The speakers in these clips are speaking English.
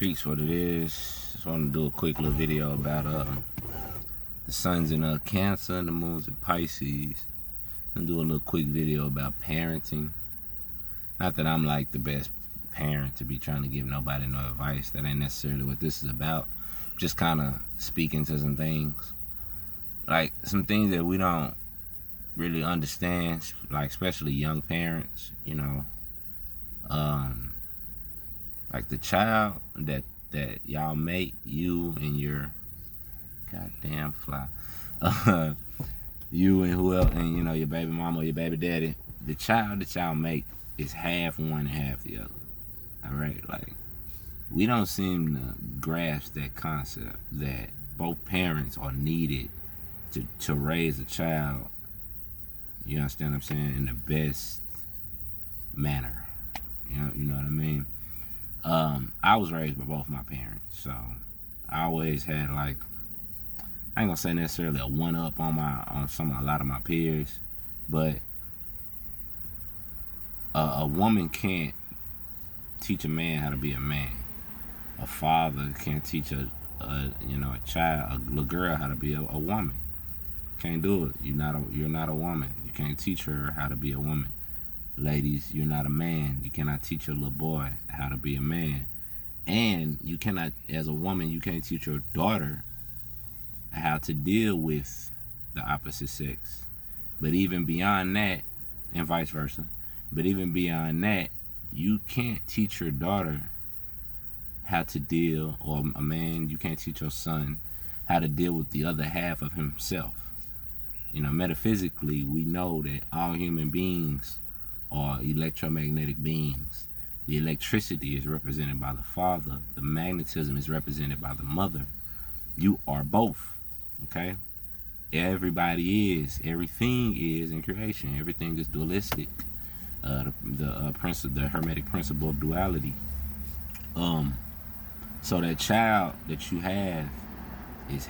Peace, what it is. Just want to do a quick little video about the sun's in Cancer and the moon's in Pisces. And do a little quick video about parenting. Not that I'm like the best parent to be trying to give nobody no advice. That ain't necessarily what this is about. Just kind of speaking to some things, like some things that we don't really understand, like especially young parents. Like the child that y'all make, you and your goddamn fly, you and who else, and your baby mama or your baby daddy, the child that y'all make is half one and half the other. All right, like we don't seem to grasp that concept that both parents are needed to raise a child. You understand what I'm saying? In the best manner. You know what I mean? I was raised by both my parents, so I always had, like, I ain't gonna say necessarily a one up on a lot of my peers, but a woman can't teach a man how to be a man. A father can't teach a child, a little girl, how to be a woman. Can't do it. You're not a woman. You can't teach her how to be a woman. Ladies, you're not a man. You cannot teach your little boy how to be a man. And you cannot, as a woman, you can't teach your daughter how to deal with the opposite sex. But even beyond that, and vice versa, but even beyond that, you can't teach your daughter how to deal, or a man, you can't teach your son how to deal with the other half of himself. Metaphysically, we know that all human beings are electromagnetic beings. The electricity is represented by the father. The magnetism is represented by the mother. You are both, okay? Everybody is. Everything is in creation. Everything is dualistic. The Hermetic principle of duality. So that child that you have is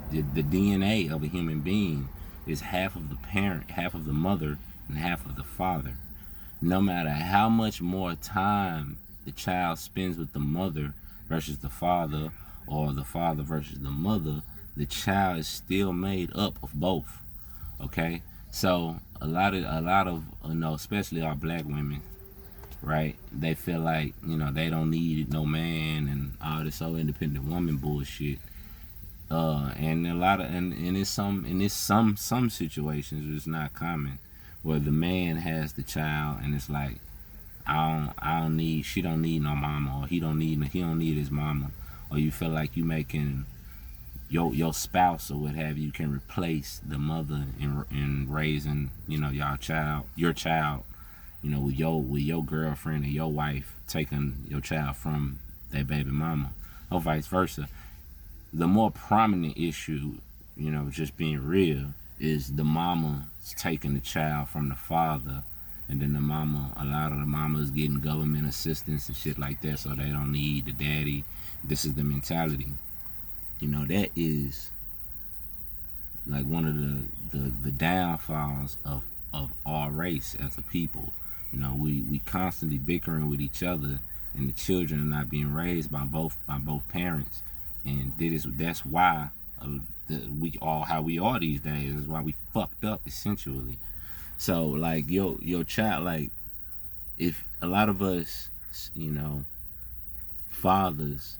the DNA of a human being is half of the parent, half of the mother, and half of the father. No matter how much more time the child spends with the mother versus the father, or the father versus the mother, the child is still made up of both. Okay, so a lot of especially our black women, right? They feel like they don't need no man and all this so independent woman bullshit. And in some situations it's not common, where the man has the child and it's like, she don't need no mama, or he don't need his mama, or you feel like you making your spouse or what have you can replace the mother in raising your child, with your girlfriend or your wife taking your child from their baby mama, or vice versa. The more prominent issue, just being real, is the mama taking the child from the father, and then a lot of the mamas getting government assistance and shit like that, so they don't need the daddy. This is the mentality. That is like one of the downfalls of our race as a people. We constantly bickering with each other, and the children are not being raised by both parents. And that's why we are how we are these days. That's why we fucked up, essentially. So like your child, like, if a lot of us, fathers,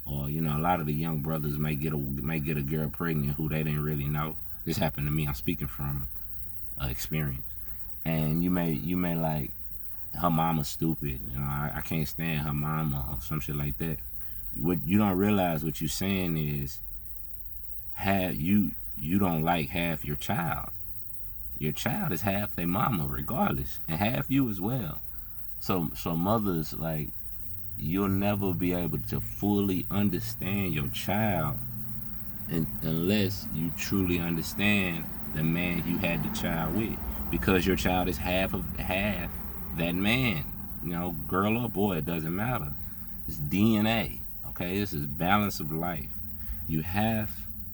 or a lot of the young brothers may get a girl pregnant who they didn't really know. This happened to me. I'm speaking from experience. And you may like, her mama's stupid. I can't stand her mama, or some shit like that. What you don't realize, what you're saying is, you don't like half your child. Your child is half their mama, regardless, and half you as well. So mothers, like, you'll never be able to fully understand your child unless you truly understand the man you had the child with, because your child is half that man. Girl or boy, it doesn't matter. It's DNA. Okay, this is balance of life. You have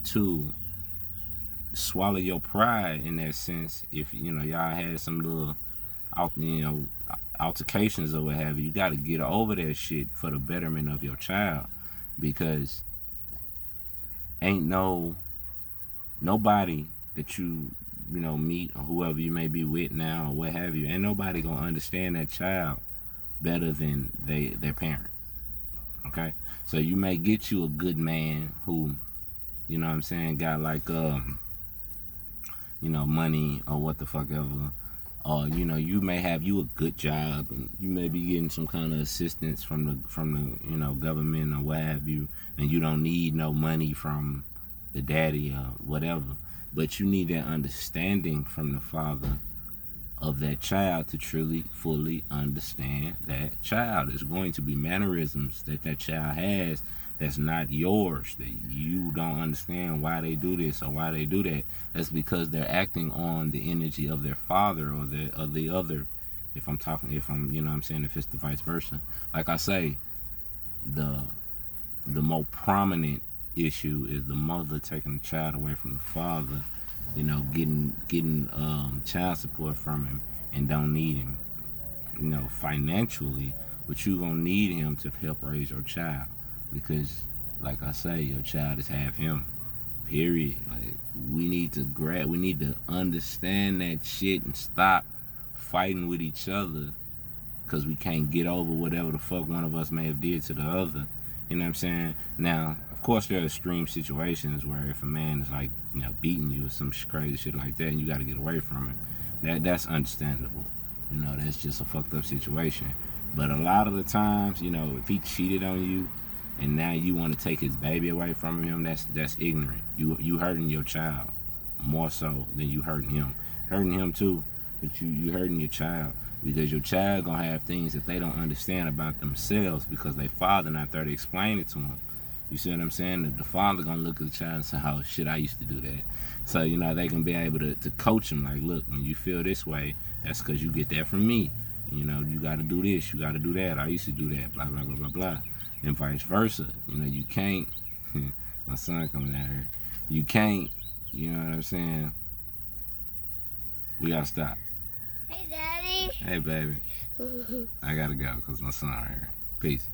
to swallow your pride in that sense. If y'all had some little altercations or what have you. You got to get over that shit for the betterment of your child, because ain't nobody that you know meet, or whoever you may be with now or what have you, ain't nobody gonna understand that child better than their parent. Okay, so you may get you a good man who, you know what I'm saying, got like you know, money or what the fuck ever, or you know, you may have you a good job and you may be getting some kind of assistance from the you know, government or what have you, and you don't need no money from the daddy or whatever, but you need that understanding from the father of that child to truly fully understand that child. There's going to be mannerisms that that child has that's not yours, that you don't understand why they do this or why they do that. That's because they're acting on the energy of their father or the other. If I'm you know what I'm saying, if it's the vice versa. Like I say, the more prominent issue is the mother taking the child away from the father, you know, getting child support from him and don't need him, you know, financially, but you gonna need him to help raise your child, because like I say, your child is half him, period. Like, we need to understand that shit and stop fighting with each other because we can't get over whatever the fuck one of us may have did to the other. You know what I'm saying? Now, of course, there are extreme situations where if a man is like, you know, beating you or some crazy shit like that, and you got to get away from him, that's understandable. You know, that's just a fucked up situation. But a lot of the times, you know, if he cheated on you, and now you want to take his baby away from him, that's ignorant. You hurting your child more so than you hurting him. Hurting him too, but you hurting your child, because your child gonna have things that they don't understand about themselves because their father not there to explain it to them. You see what I'm saying? The father gonna look at the child and say, "Oh shit, I used to do that." So you know they can be able to coach him, like, look, when you feel this way, that's because you get that from me. You know, you got to do this, you got to do that. I used to do that, blah blah blah blah blah, and vice versa. You know, you can't. My son coming out here. You can't. You know what I'm saying? We gotta stop. Hey, Daddy. Hey, baby. I gotta go because my son right here. Peace.